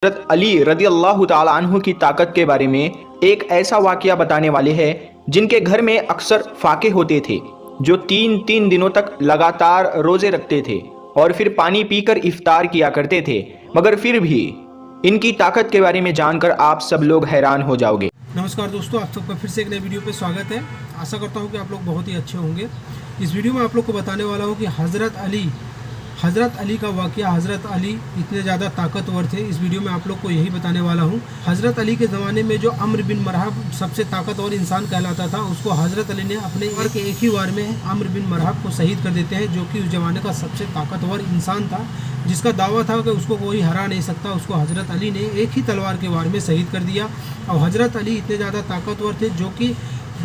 हज़रत अली रदी अल्लाह ताला अन्हु की ताकत के बारे में एक ऐसा वाक़या बताने वाले हैं जिनके घर में अक्सर फाके होते थे, जो तीन तीन दिनों तक लगातार रोज़े रखते थे और फिर पानी पीकर इफ्तार किया करते थे। मगर फिर भी इनकी ताकत के बारे में जानकर आप सब लोग हैरान हो जाओगे। नमस्कार दोस्तों, आप सबका फिर से एक नए वीडियो पे स्वागत है। आशा करता हूँ कि आप लोग बहुत ही अच्छे होंगे। इस वीडियो में आप लोग को बताने वाला हूँ कि हज़रत अली का वाक़या। हज़रत अली इतने ज़्यादा ताकतवर थे, इस वीडियो में आप लोग को यही बताने वाला हूँ। हज़रत अली के ज़माने में जो अम्र बिन मरहब सबसे ताकतवर इंसान कहलाता था, उसको हज़रत अली ने अपने एक ही वार में अम्र बिन मरहब को शहीद कर देते हैं, जो कि उस ज़माने का सबसे ताकतवर इंसान था, जिसका दावा था कि उसको कोई हरा नहीं सकता। उसको हज़रत अली ने एक ही तलवार के वार में शहीद कर दिया। और हज़रत अली इतने ज़्यादा ताकतवर थे जो कि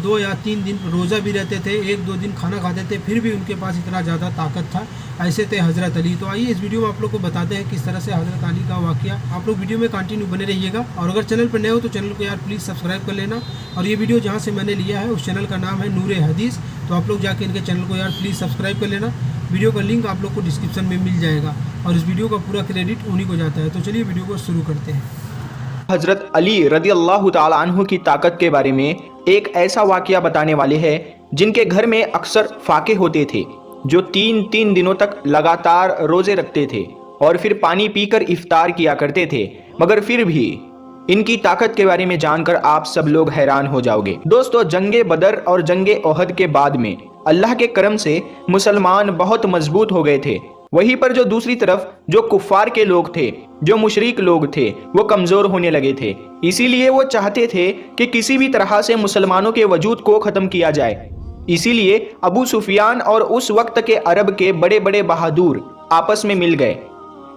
2 या 3 दिन रोज़ा भी रहते थे, 1-2 दिन खाना खाते थे, फिर भी उनके पास इतना ज़्यादा ताकत था। ऐसे थे हज़रत अली। तो आइए इस वीडियो में आप लोग को बताते हैं किस तरह से हज़रत अली का वाक़या। आप लोग वीडियो में कंटिन्यू बने रहिएगा। और अगर चैनल पर नए हो तो चैनल को यार प्लीज़ सब्सक्राइब कर लेना। और ये वीडियो जहाँ से मैंने लिया है उस चैनल का नाम है नूरे हदीस, तो आप लोग जाके इनके चैनल को यार प्लीज़ सब्सक्राइब कर लेना। वीडियो का लिंक आप लोग को डिस्क्रिप्शन में मिल जाएगा और इस वीडियो का पूरा क्रेडिट उन्हीं को जाता है। तो चलिए वीडियो को शुरू करते हैं। हज़रत अली रदी अल्लाह ताला अन्हु की ताकत के बारे में एक ऐसा वाक़या बताने वाले हैं जिनके घर में अक्सर फाके होते थे, जो 3-3 दिनों तक लगातार रोज़े रखते थे और फिर पानी पीकर इफ्तार किया करते थे। मगर फिर भी इनकी ताकत के बारे में जानकर आप सब लोग हैरान हो जाओगे। दोस्तों, जंगे बदर और जंगे ओहद के बाद में अल्लाह के करम से मुसलमान बहुत मजबूत हो गए थे। वहीं पर जो दूसरी तरफ जो कुफ्फार के लोग थे, जो मुशरिक लोग थे, वो कमज़ोर होने लगे थे। इसीलिए वो चाहते थे कि किसी भी तरह से मुसलमानों के वजूद को ख़त्म किया जाए। इसीलिए अबू सुफियान और उस वक्त के अरब के बड़े बड़े बहादुर आपस में मिल गए।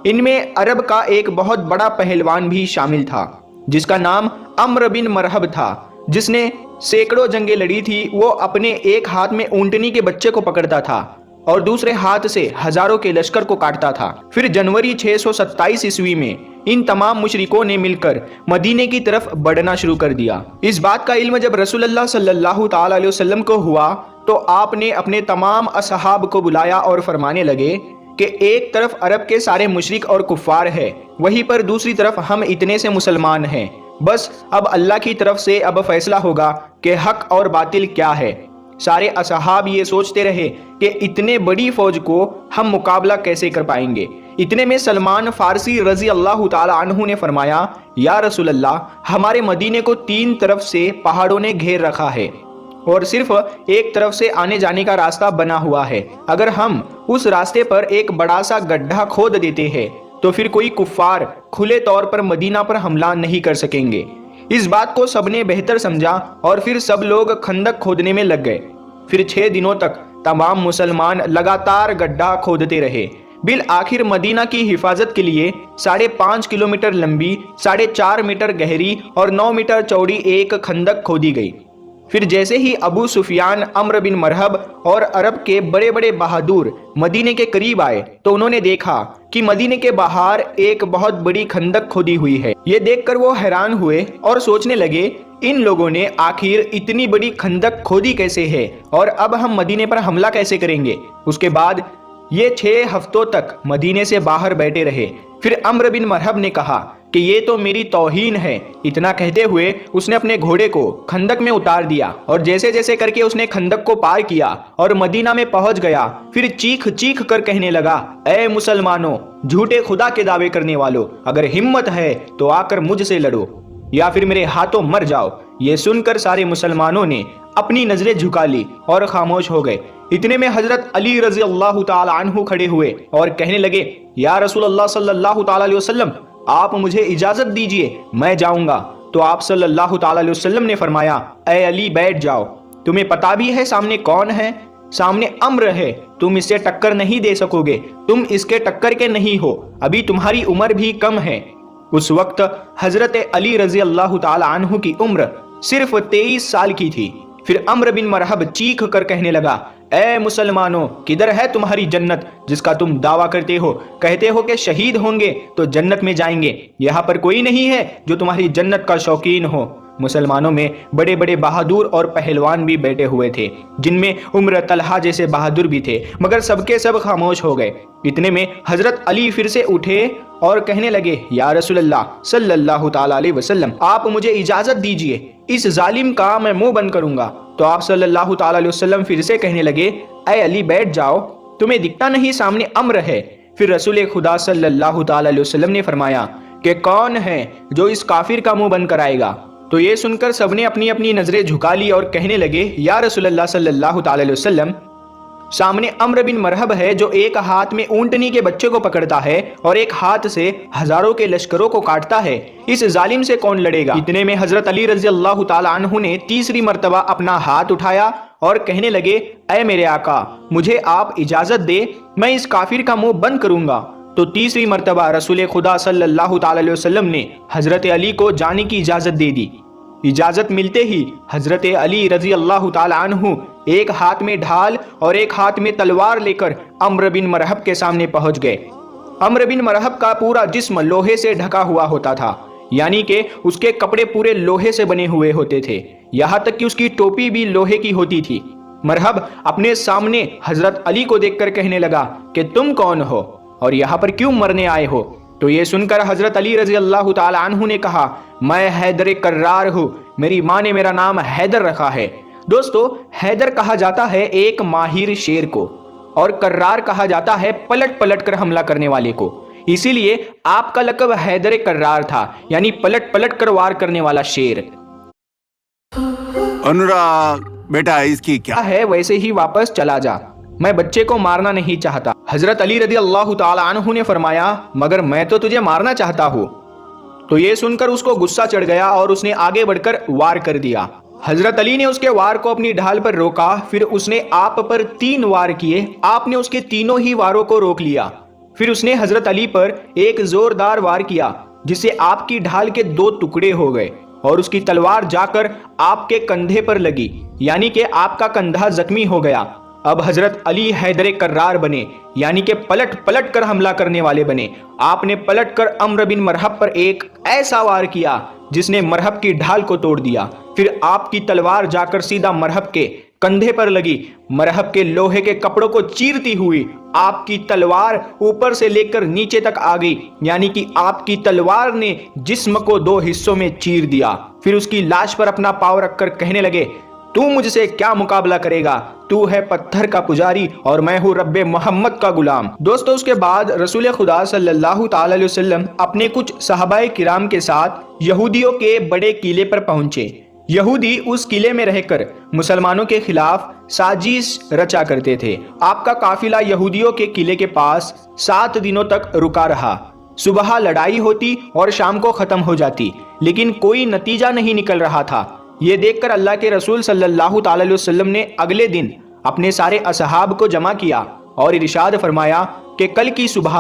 इनमें अरब का एक बहुत बड़ा पहलवान भी शामिल था, जिसका नाम अम्र बिन मरहब था, जिसने सैकड़ों जंगें लड़ी थी। वो अपने एक हाथ में ऊंटनी के बच्चे को पकड़ता था और दूसरे हाथ से हजारों के लश्कर को काटता था। फिर जनवरी 627 ईस्वी में इन तमाम मुशरिकों ने मिलकर मदीने की तरफ बढ़ना शुरू कर दिया। इस बात का इल्म जब रसूलुल्लाह सल्लल्लाहु ताला अलैहि वसल्लम को हुआ तो आपने अपने तमाम असहाब को बुलाया और फरमाने लगे कि एक तरफ अरब के सारे मुशरिक और कुफ्फार है, वहीं पर दूसरी तरफ हम इतने से मुसलमान हैं। बस अब अल्लाह की तरफ से अब फैसला होगा कि हक और बातिल क्या है। सारे असहाब ये सोचते रहे कि इतने बड़ी फौज को हम मुकाबला कैसे कर पाएंगे। इतने में सलमान फारसी रजी अल्लाह ताला अन्हु ने फरमाया, या रसूल अल्लाह, हमारे मदीने को 3 तरफ से पहाड़ों ने घेर रखा है और सिर्फ एक तरफ से आने जाने का रास्ता बना हुआ है। अगर हम उस रास्ते पर एक बड़ा सा गड्ढा खोद देते हैं तो फिर कोई कुफ्फार खुले तौर पर मदीना पर हमला नहीं कर सकेंगे। इस बात को सबने बेहतर समझा और फिर सब लोग खंदक खोदने में लग गए। फिर 6 दिनों तक तमाम मुसलमान लगातार गड्ढा खोदते रहे। बिल आखिर मदीना की हिफाजत के लिए 5.5 किलोमीटर लंबी, 4.5 मीटर गहरी और 9 मीटर चौड़ी एक खंदक खोदी गई। फिर जैसे ही अबू सुफियान, अम्र बिन मरहब और अरब के बड़े बड़े बहादुर मदीने के करीब आए तो उन्होंने देखा कि मदीने के बाहर एक बहुत बड़ी खंदक खोदी हुई है। ये देखकर वो हैरान हुए और सोचने लगे, इन लोगों ने आखिर इतनी बड़ी खंदक खोदी कैसे है और अब हम मदीने पर हमला कैसे करेंगे। उसके बाद ये 6 हफ्तों तक मदीने से बाहर बैठे रहे। फिर अम्र बिन मरहब ने कहा कि ये तो मेरी तौहीन है। इतना कहते हुए उसने अपने घोड़े को खंदक में उतार दिया और जैसे जैसे करके उसने खंदक को पार किया और मदीना में पहुंच गया। फिर चीख चीख कर कहने लगा, ऐ मुसलमानों, झूठे खुदा के दावे करने वालों, अगर हिम्मत है तो आकर मुझसे लड़ो या फिर मेरे हाथों मर जाओ। ये सुनकर सारे मुसलमानों ने अपनी नजरें झुका ली और खामोश हो गए। इतने में हजरत अली रजी अल्लाह ताला अन्हु खड़े हुए और कहने लगे, या रसूल अल्लाह सल्लल्लाहु ताला अलैहि वसल्लम, आप मुझे इजाजत दीजिए, मैं जाऊंगा। तो आप सल्लल्लाहु ताला अलैहि वसल्लम ने फरमाया, ऐ अली, बैठ जाओ। तुम्हें पता भी है सामने कौन है? सामने अम्र है। तुम इससे टक्कर नहीं दे सकोगे, तुम इसके टक्कर के नहीं हो, अभी तुम्हारी उम्र भी कम है। उस वक्त हजरत अली रजी अल्लाह ताला अन्हु की उम्र सिर्फ 23 साल की थी। फिर अम्र बिन मरहब चीख कर कहने लगा, ऐ मुसलमानों, किधर है तुम्हारी जन्नत जिसका तुम दावा करते हो? कहते हो कि शहीद होंगे तो जन्नत में जाएंगे। यहाँ पर कोई नहीं है जो तुम्हारी जन्नत का शौकीन हो। मुसलमानों में बड़े बड़े बहादुर और पहलवान भी बैठे हुए थे, जिनमें उम्र तलहा जैसे बहादुर भी थे, मगर सबके सब खामोश हो गए। इतने में हजरत अली फिर से उठे और कहने लगे, या रसूलल्लाह सल्लल्लाहु ताला अलैहि वसल्लम, आप मुझे इजाजत दीजिए, इस जालिम का मैं मुंह बंद करूंगा। तो आप सल्लल्लाहु ताला अलैहि वसल्लम फिर से कहने लगे, ऐ अली बैठ जाओ, तुम्हें दिखता नहीं सामने अम्र है। फिर रसूल खुदा सल्लल्लाहु ताला अलैहि वसल्लम ने फरमाया कि कौन है जो इस काफिर का मुंह बंद कराएगा। तो ये सुनकर सबने अपनी अपनी नजरें झुका ली और कहने लगे, या रसूलल्लाह सल्लल्लाहु ताला अलैहि वसल्लम, सामने अम्र बिन मरहब है जो एक हाथ में ऊंटनी के बच्चे को पकड़ता है और एक हाथ से हजारों के लश्करों को काटता है, इस जालिम से कौन लड़ेगा। इतने में हजरत अली रजी अल्लाह ताला अन्हु ने तीसरी मर्तबा अपना हाथ उठाया और कहने लगे, ऐ मेरे आका, मुझे आप इजाजत दे, मैं इस काफिर का मुंह बंद करूंगा। तो तीसरी मर्तबा रसूल खुदा सल्लल्लाहु ताला अलैहि वसल्लम ने हजरत अली को जाने की इजाजत दे दी। इजाजत मिलते ही हजरत अली रजी अल्लाह ताला अन्हु एक हाथ में ढाल और एक हाथ में तलवार लेकर अम्र बिन मरहब के सामने पहुंच गए। अम्र बिन मरहब का पूरा जिस्म लोहे से ढका हुआ होता था, यानी कि उसके कपड़े पूरे लोहे से बने हुए होते थे, यहाँ तक कि उसकी टोपी भी लोहे की होती थी। मरहब अपने सामने हजरत अली को देखकर कहने लगा कि तुम कौन हो और यहाँ पर क्यों मरने आए हो। तो ये सुनकर हजरत अली रजी अल्लाह ताला अन्हु ने कहा, मैं हैदर कर्रार हूँ, मेरी माँ ने मेरा नाम हैदर रखा है। दोस्तों, हैदर कहा जाता है एक माहिर शेर को और कर्रार कहा जाता है पलट पलट कर हमला करने वाले को, इसीलिए आपका लक़ब हैदर कर्रार था, यानी पलट पलट कर वार करने वाला शेर। अनुराग बेटा, इसकी क्या है वैसे ही वापस चला जा, मैं बच्चे को मारना नहीं चाहता। हजरत अली रज़ी अल्लाह ताला अन्हु ने फरमाया, मगर मैं तो तुझे मारना चाहता हूँ। तो ये सुनकर उसको गुस्सा चढ़ गया और उसने आगे बढ़कर वार कर दिया। हजरत अली ने उसके वार को अपनी ढाल पर रोका, फिर उसने आप पर 3 वार किए, आपने उसके तीनों ही वारों को रोक लिया। फिर उसने हजरत अली पर एक जोरदार वार किया जिससे आपकी ढाल के 2 टुकड़े हो गए और उसकी तलवार जाकर आपके कंधे पर लगी, यानी कि आपका कंधा जख्मी हो गया। अब हजरत अली हैदर कर्रार बने, यानी कि पलट पलट कर हमला करने वाले बने। आपने पलट कर अम्र बिन मरहब पर एक ऐसा वार किया जिसने मरहब की ढाल को तोड़ दिया। फिर आपकी तलवार जाकर सीधा मरहब के कंधे पर लगी। मरहब के लोहे के कपड़ों को चीरती हुई आपकी तलवार ऊपर से लेकर नीचे तक आ गई, यानी कि आपकी तलवार ने जिस्म को 2 हिस्सों में चीर दिया। फिर उसकी लाश पर अपना पांव रखकर कहने लगे, तू मुझसे क्या मुकाबला करेगा, तू है पत्थर का पुजारी और मैं हूँ रब्बे मोहम्मद का गुलाम। दोस्तों, उसके बाद रसूल खुदा सल्लल्लाहु ताला अलैहि वसल्लम अपने कुछ सहाबाए किराम के साथ यहूदियों के बड़े किले पर पहुंचे। यहूदी उस किले में रहकर मुसलमानों के खिलाफ साजिश रचा करते थे। आपका काफिला यहूदियों के किले के पास 7 दिनों तक रुका रहा। सुबह लड़ाई होती और शाम को खत्म हो जाती, लेकिन कोई नतीजा नहीं निकल रहा था। ये देखकर अल्लाह के रसूल सल्लल्लाहु ताला अलैहि वसल्लम ने अगले दिन अपने सारे असहाब को जमा किया और इरशाद फरमाया कि कल की सुबह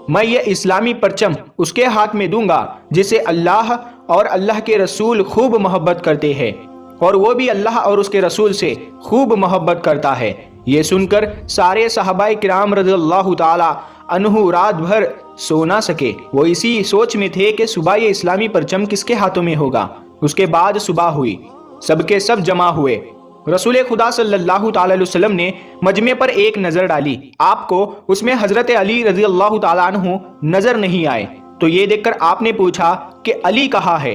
मैं ये इस्लामी परचम उसके हाथ में दूंगा जिसे अल्लाह और अल्लाह के रसूल खूब मोहब्बत करते हैं, और वो भी अल्लाह और उसके रसूल से खूब मोहब्बत करता है। ये सुनकर सारे सहाबाए किराम रज़ियल्लाहु ताला अन्हु रात भर सो ना सके। वो इसी सोच में थे कि सुबह ये इस्लामी परचम किसके हाथों में होगा। उसके बाद सुबह हुई, सबके सब जमा हुए। रसूल खुदा सल्लल्लाहु ताला अलैहि वसल्लम ने मजमे पर एक नजर डाली, आपको उसमें हजरत अली रजी अल्लाह ताला अन्हु नजर नहीं आए। तो ये देखकर आपने पूछा कि अली कहाँ है।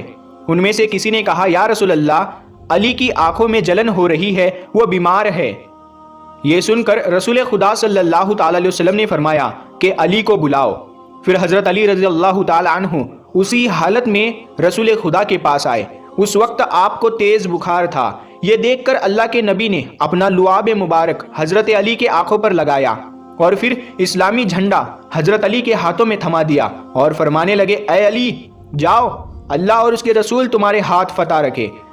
उनमें से किसी ने कहा, या रसूल अल्लाह, अली की आंखों में जलन हो रही है, वो बीमार है। ये सुनकर रसूल खुदा सल्लल्लाहु ताला अलैहि वसल्लम ने फरमाया कि अली को बुलाओ। फिर हजरत अली रजी अल्लाह ताला अन्हु उसी हालत में रसूल खुदा के पास आए। उस वक्त आपको तेज बुखार था। ये देखकर अल्लाह के नबी ने अपना लुआब मुबारक हजरत अली के आंखों पर लगाया और फिर इस्लामी झंडा हजरत अली के हाथों में थमा दिया और फरमाने लगे, ऐ अली, जाओ, अल्लाह और उसके रसूल तुम्हारे हाथ फतह रखे।